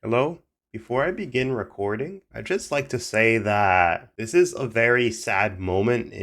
Hello? Before I begin recording, I'd just like to say that this is a very sad moment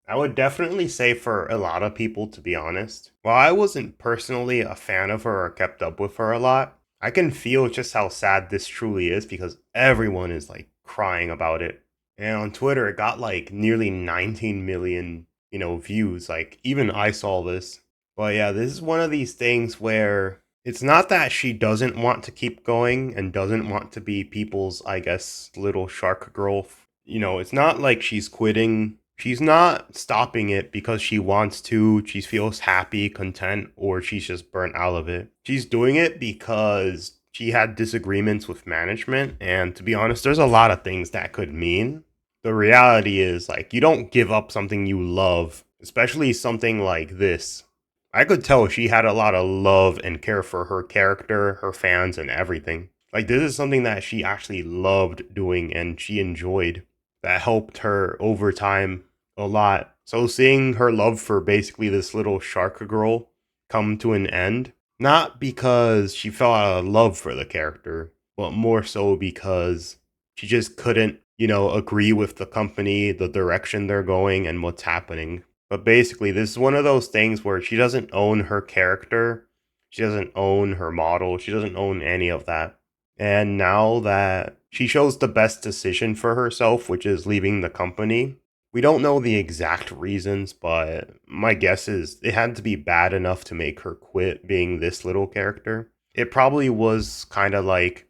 I would definitely say for a lot of people, to be honest. While I wasn't personally a fan of her or kept up with her a lot, I can feel just how sad this truly is because everyone is like crying about it. And on Twitter, it got like nearly 19 million, views. Like, even I saw this. But yeah, this is one of these things where it's not that she doesn't want to keep going and doesn't want to be people's, I guess, little shark girl. It's not like she's quitting. She's not stopping it because she wants to, she feels happy, content, or she's just burnt out of it. She's doing it because she had disagreements with management. And to be honest, there's a lot of things that could mean. The reality is, like, you don't give up something you love, especially something like this. I could tell she had a lot of love and care for her character, her fans, and everything. Like, this is something that she actually loved doing and she enjoyed. That helped her over time a lot. So seeing her love for basically this little shark girl come to an end, not because she fell out of love for the character, but more so because she just couldn't, agree with the company, the direction they're going, and what's happening. But basically, this is one of those things where she doesn't own her character, she doesn't own her model, she doesn't own any of that. And now that she chose the best decision for herself, which is leaving the company, we don't know the exact reasons, but my guess is it had to be bad enough to make her quit being this little character. It probably was kind of like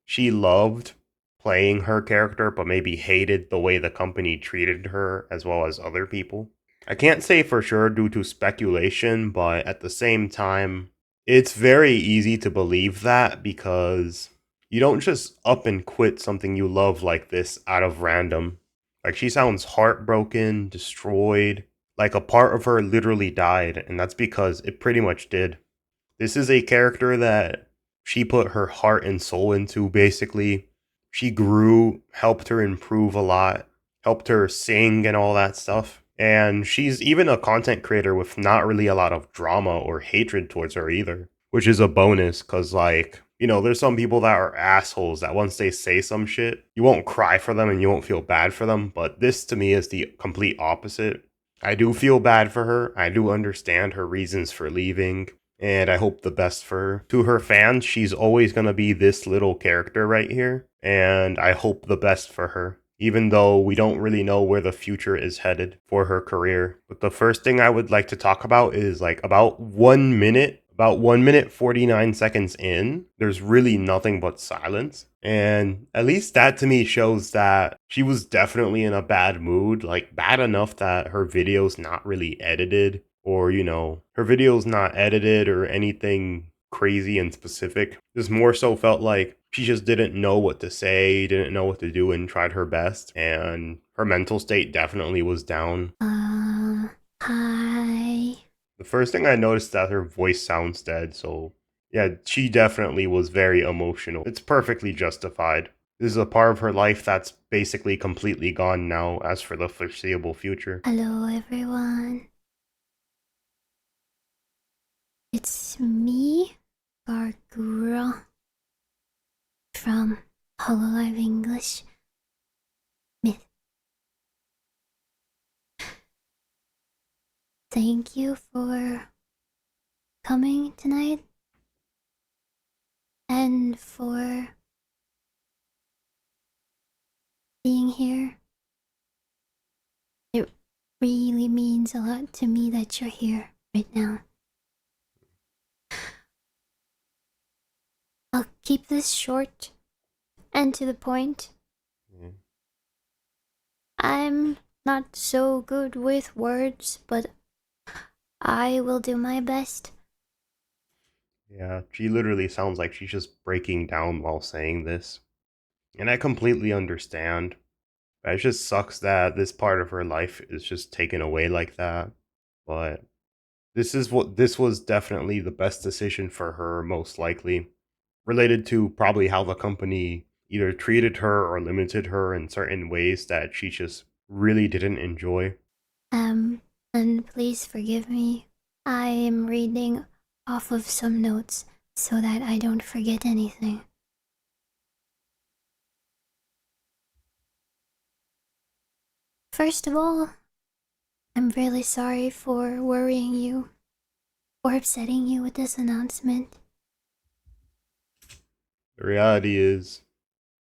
she loved playing her character, but maybe hated the way the company treated her as well as other people. I can't say for sure due to speculation, but at the same time, it's very easy to believe that because you don't just up and quit something you love like this out of random. Like, she sounds heartbroken, destroyed, like a part of her literally died, and that's because it pretty much did. This is a character that she put her heart and soul into, basically. She grew, helped her improve a lot, helped her sing and all that stuff. And she's even a content creator with not really a lot of drama or hatred towards her either, which is a bonus because, like, there's some people that are assholes that once they say some shit, you won't cry for them and you won't feel bad for them. But this to me is the complete opposite. I do feel bad for her. I do understand her reasons for leaving and I hope the best for her. To her fans, she's always going to be this little character right here, and I hope the best for her, even though we don't really know where the future is headed for her career. But the first thing I would like to talk about is like about 1 minute 49 seconds in, there's really nothing but silence. And at least that to me shows that she was definitely in a bad mood, like bad enough that her video's not really edited or, her video's not edited or anything crazy and specific. Just more so felt like she just didn't know what to say, didn't know what to do, and tried her best. And her mental state definitely was down. Hi. The first thing I noticed that her voice sounds dead, so yeah, she definitely was very emotional. It's perfectly justified. This is a part of her life that's basically completely gone now, as for the foreseeable future. Hello, everyone. It's me, Gura, from Hololive English Myth. Thank you for coming tonight and for being here. It really means a lot to me that you're here right now. I'll keep this short and to the point. Yeah. I'm not so good with words, but I will do my best. Yeah, she literally sounds like she's just breaking down while saying this. And I completely understand. It just sucks that this part of her life is just taken away like that. But this was definitely the best decision for her, most likely. Related to probably how the company either treated her or limited her in certain ways that she just really didn't enjoy. Um, and please forgive me. I am reading off of some notes so that I don't forget anything. First of all, I'm really sorry for worrying you or upsetting you with this announcement. The reality is,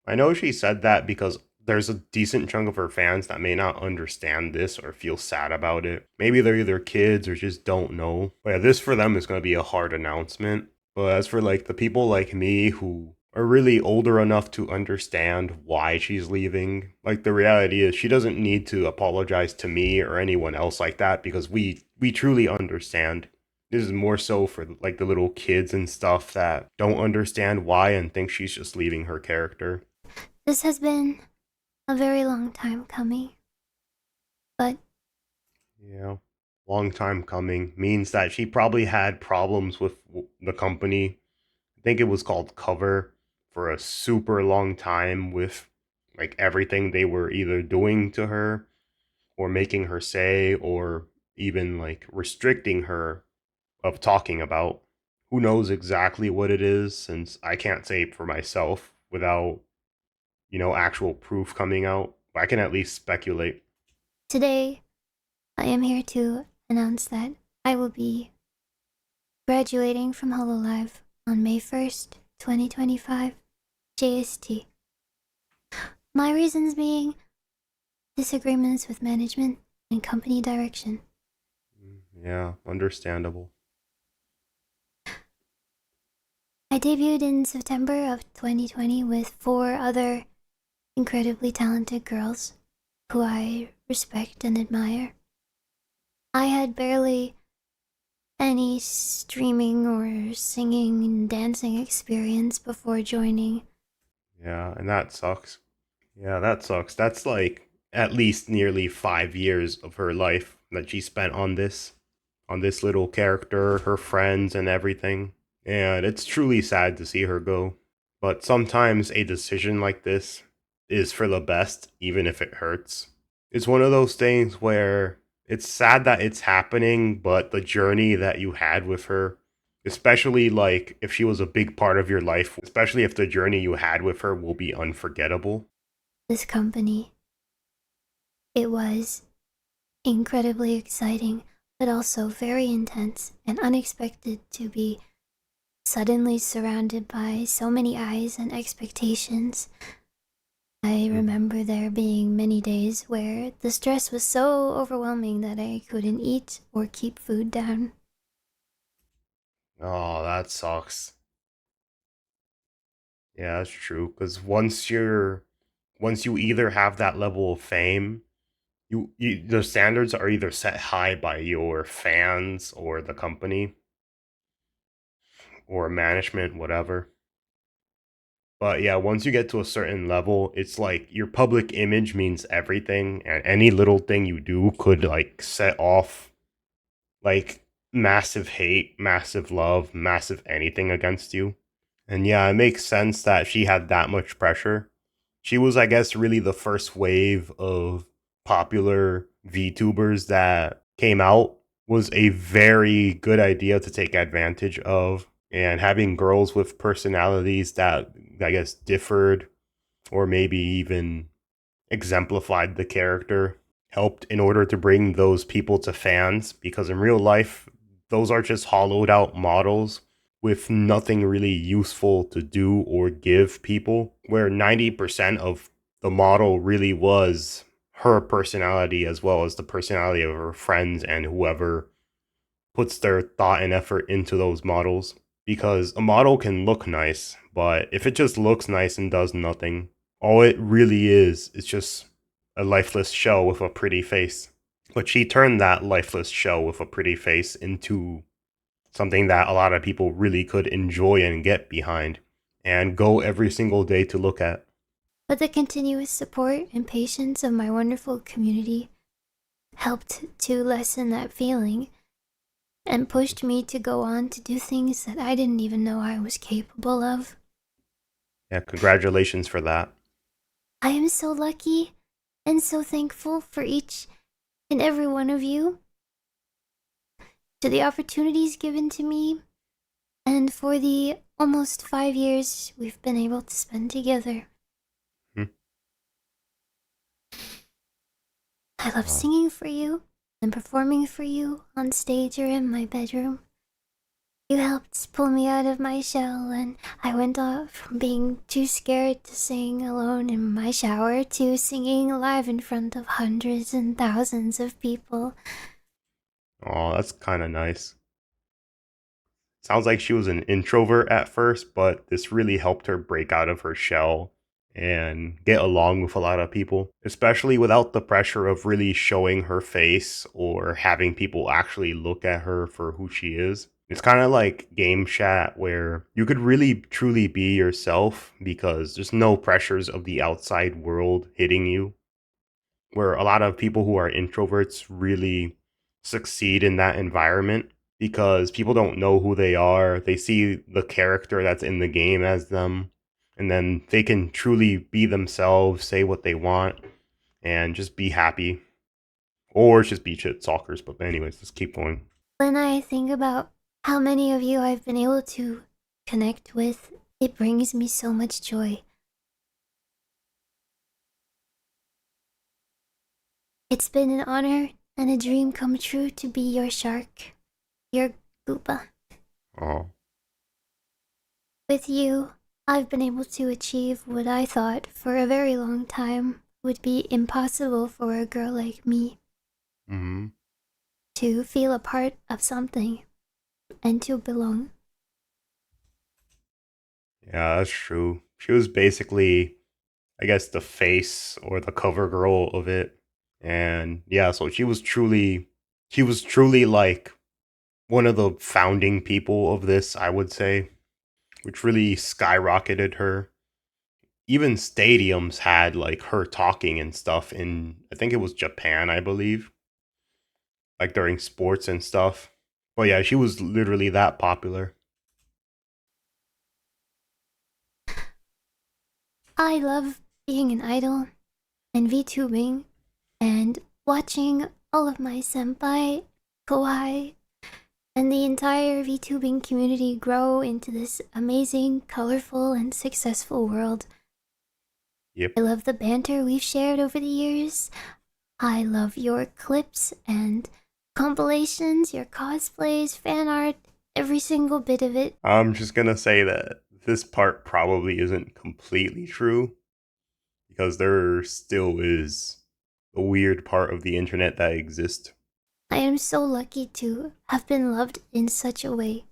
I know she said that because there's a decent chunk of her fans that may not understand this or feel sad about it. Maybe they're either kids or just don't know. But yeah, this for them is going to be a hard announcement. But as for like the people like me who are really older enough to understand why she's leaving, like the reality is she doesn't need to apologize to me or anyone else like that because we truly understand. This is more so for like the little kids and stuff that don't understand why and think she's just leaving her character. This has been a very long time coming, but Yeah. Long time coming means that she probably had problems with the company. I think it was called Cover for a super long time with like everything they were either doing to her or making her say or even like restricting her of talking about. Who knows exactly what it is since I can't say for myself without, actual proof coming out. But I can at least speculate. today I am here to announce that I will be graduating from Hololive on May 1st, 2025, JST. My reasons being disagreements with management and company direction. Yeah, understandable. I debuted in September of 2020 with four other incredibly talented girls who I respect and admire. I had barely any streaming or singing and dancing experience before joining. Yeah, and that sucks. Yeah, that sucks. That's like at least nearly 5 years of her life that she spent on this little character, her friends, and everything. And it's truly sad to see her go. But sometimes a decision like this is for the best, even if it hurts. It's one of those things where it's sad that it's happening, but the journey that you had with her, especially like if she was a big part of your life, especially if the journey you had with her will be unforgettable. This company, it was incredibly exciting, but also very intense and unexpected to be suddenly surrounded by so many eyes and expectations. I Mhm. remember there being many days where the stress was so overwhelming that I couldn't eat or keep food down. Oh, that sucks. Yeah, that's true. Because once you either have that level of fame, the standards are either set high by your fans or the company or management, whatever. But yeah, once you get to a certain level, it's like your public image means everything, and any little thing you do could like set off like massive hate, massive love, massive anything against you. And yeah, it makes sense that she had that much pressure. She was, I guess, really the first wave of popular VTubers that came out. Was a very good idea to take advantage of. And having girls with personalities that, I guess, differed or maybe even exemplified the character helped in order to bring those people to fans because in real life those are just hollowed out models with nothing really useful to do or give people where 90% of the model really was her personality as well as the personality of her friends and whoever puts their thought and effort into those models because a model can look nice, but if it just looks nice and does nothing, all it really is just a lifeless shell with a pretty face. But she turned that lifeless shell with a pretty face into something that a lot of people really could enjoy and get behind and go every single day to look at. But the continuous support and patience of my wonderful community helped to lessen that feeling and pushed me to go on to do things that I didn't even know I was capable of. Yeah, congratulations for that. I am so lucky and so thankful for each and every one of you, to the opportunities given to me, and for the almost 5 years we've been able to spend together. Hmm. I love Oh, singing for you and performing for you on stage or in my bedroom. You helped pull me out of my shell, and I went off from being too scared to sing alone in my shower to singing live in front of hundreds and thousands of people. oh, that's kind of nice. Sounds like she was an introvert at first, but this really helped her break out of her shell and get along with a lot of people, especially without the pressure of really showing her face or having people actually look at her for who she is. It's kind of like game chat where you could really truly be yourself because there's no pressures of the outside world hitting you. Where a lot of people who are introverts really succeed in that environment because people don't know who they are. They see the character that's in the game as them, and then they can truly be themselves, say what they want, and just be happy. Or just be shit talkers. But, anyways, let's keep going. When I think about how many of you I've been able to connect with, it brings me so much joy. It's been an honor and a dream come true to be your shark, your Gooba. Oh, With you, I've been able to achieve what I thought for a very long time would be impossible for a girl like me, mm-hmm. to feel a part of something and to belong. Yeah, that's true. She was basically, I guess, the face or the cover girl of it. And yeah, so she was truly like one of the founding people of this, I would say, which really skyrocketed her. Even stadiums had like her talking and stuff in, I think it was Japan, I believe, like during sports and stuff. But yeah, she was literally that popular. I love being an idol and VTubing and watching all of my senpai, kawaii, and the entire VTubing community grow into this amazing, colorful, and successful world. Yep. I love the banter we've shared over the years. I love your clips and compilations, your cosplays, fan art, every single bit of it. I'm just gonna say that this part probably isn't completely true because there still is a weird part of the internet that exists. I am so lucky to have been loved in such a way.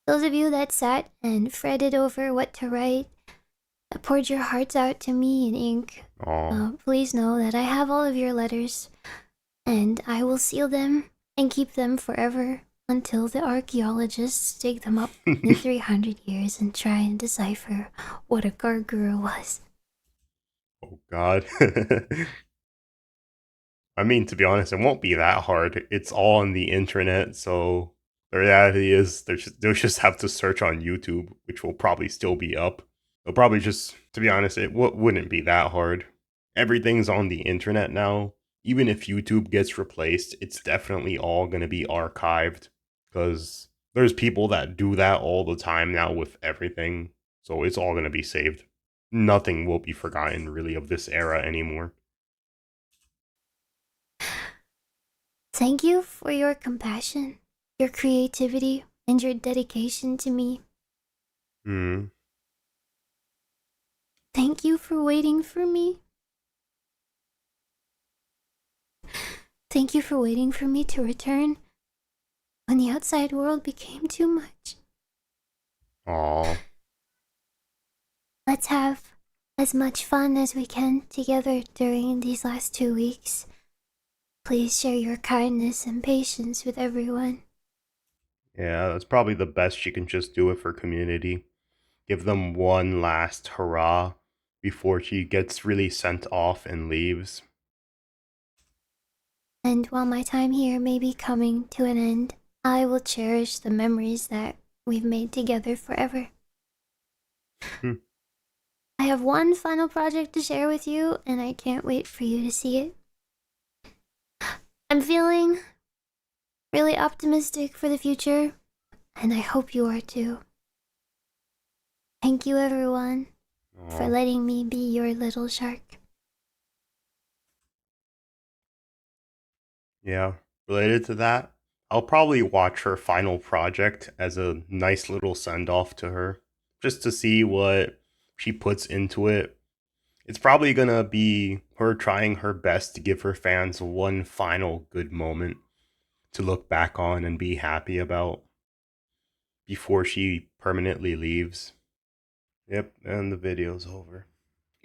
Those of you that sat and fretted over what to write, that poured your hearts out to me in ink, Oh, please know that I have all of your letters, and I will seal them and keep them forever until the archaeologists dig them up in 300 years and try and decipher what a gargura was. oh God. I mean, to be honest, it won't be that hard. It's all on the internet, so the reality is they'll just have to search on YouTube, which will probably still be up. They'll probably just, to be honest, wouldn't be that hard. Everything's on the internet now. Even if YouTube gets replaced, it's definitely all going to be archived because there's people that do that all the time now with everything. So it's all going to be saved. Nothing will be forgotten really of this era anymore. Thank you for your compassion, your creativity, and your dedication to me. Hmm. Thank you for waiting for me. Thank you for waiting for me to return when the outside world became too much. Aw. Let's have as much fun as we can together during these last 2 weeks. Please share your kindness and patience with everyone. Yeah, that's probably the best she can just do it for community. Give them one last hurrah before she gets really sent off and leaves. And while my time here may be coming to an end, I will cherish the memories that we've made together forever. Hmm. I have one final project to share with you, and I can't wait for you to see it. I'm feeling really optimistic for the future, and I hope you are too. Thank you, everyone, for Aw. letting me be your little shark. Yeah. Related to that, I'll probably watch her final project as a nice little send off to her, just to see what she puts into it. It's probably gonna be her trying her best to give her fans one final good moment to look back on and be happy about before she permanently leaves. Yep, and the video's over.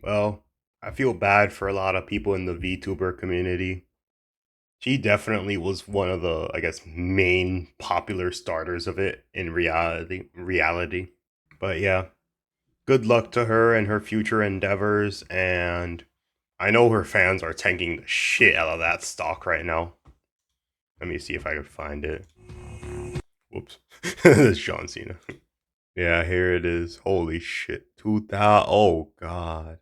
Well, I feel bad for a lot of people in the VTuber community. She definitely was one of the, I guess, main popular starters of it in reality. But yeah, good luck to her and her future endeavors, and I know her fans are tanking the shit out of that stock right now. Let me see if I can find it. Whoops. It's John Cena. Yeah, here it is. Holy shit. 2000. Oh, God.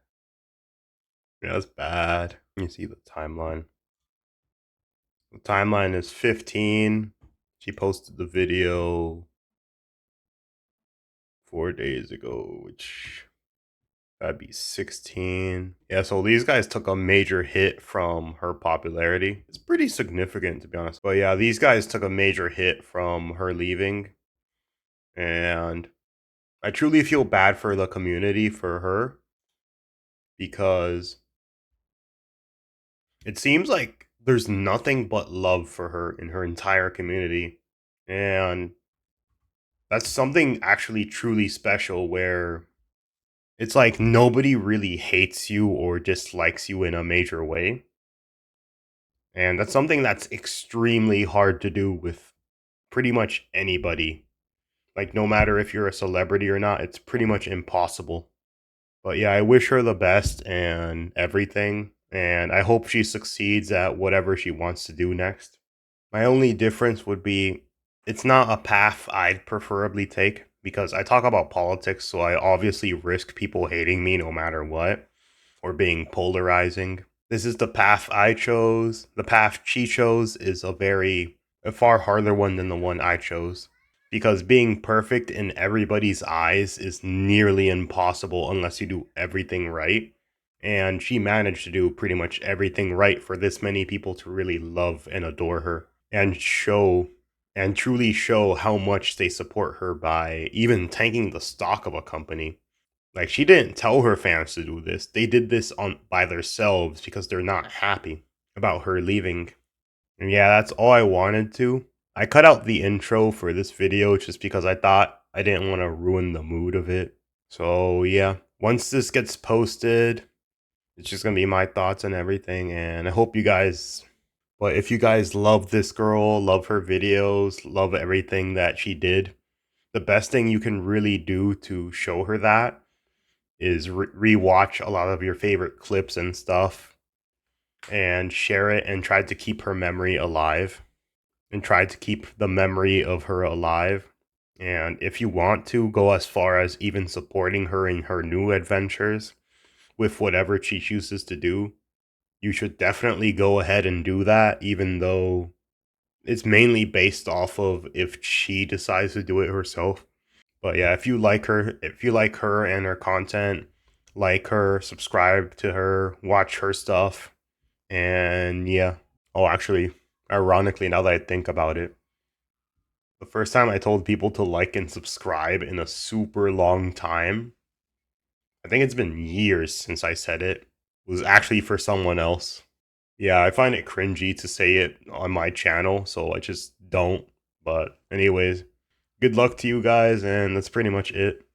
Yeah, that's bad. Let me see the timeline. The timeline is 15. She posted the video 4 days ago, which that'd be 16. Yeah, so these guys took a major hit from her popularity. It's pretty significant, to be honest. But yeah, these guys took a major hit from her leaving. And I truly feel bad for the community for her because it seems like there's nothing but love for her in her entire community. And that's something actually truly special where it's like nobody really hates you or dislikes you in a major way. And that's something that's extremely hard to do with pretty much anybody. Like, no matter if you're a celebrity or not, it's pretty much impossible. But yeah, I wish her the best and everything. And I hope she succeeds at whatever she wants to do next. My only difference would be it's not a path I'd preferably take because I talk about politics, so I obviously risk people hating me no matter what or being polarizing. This is the path I chose. The path she chose is a far harder one than the one I chose because being perfect in everybody's eyes is nearly impossible unless you do everything right. And she managed to do pretty much everything right for this many people to really love and adore her and show and truly show how much they support her by even tanking the stock of a company. Like, she didn't tell her fans to do this. They did this on by themselves because they're not happy about her leaving. And yeah, that's all I wanted to. I cut out the intro for this video just because I thought I didn't want to ruin the mood of it. So yeah, once this gets posted, it's just gonna be my thoughts and everything. And I hope you guys, but if you guys love this girl, love her videos, love everything that she did, the best thing you can really do to show her that is rewatch a lot of your favorite clips and stuff and share it and try to keep her memory alive and try to keep the memory of her alive. And if you want to go as far as even supporting her in her new adventures with whatever she chooses to do, you should definitely go ahead and do that, even though it's mainly based off of if she decides to do it herself. But yeah, if you like her and her content, like her, subscribe to her, watch her stuff, and yeah. Oh, actually, ironically, now that I think about it, the first time I told people to like and subscribe in a super long time, I think it's been years since I said it, was actually for someone else. Yeah, I find it cringy to say it on my channel, so I just don't. But anyways, good luck to you guys, and that's pretty much it.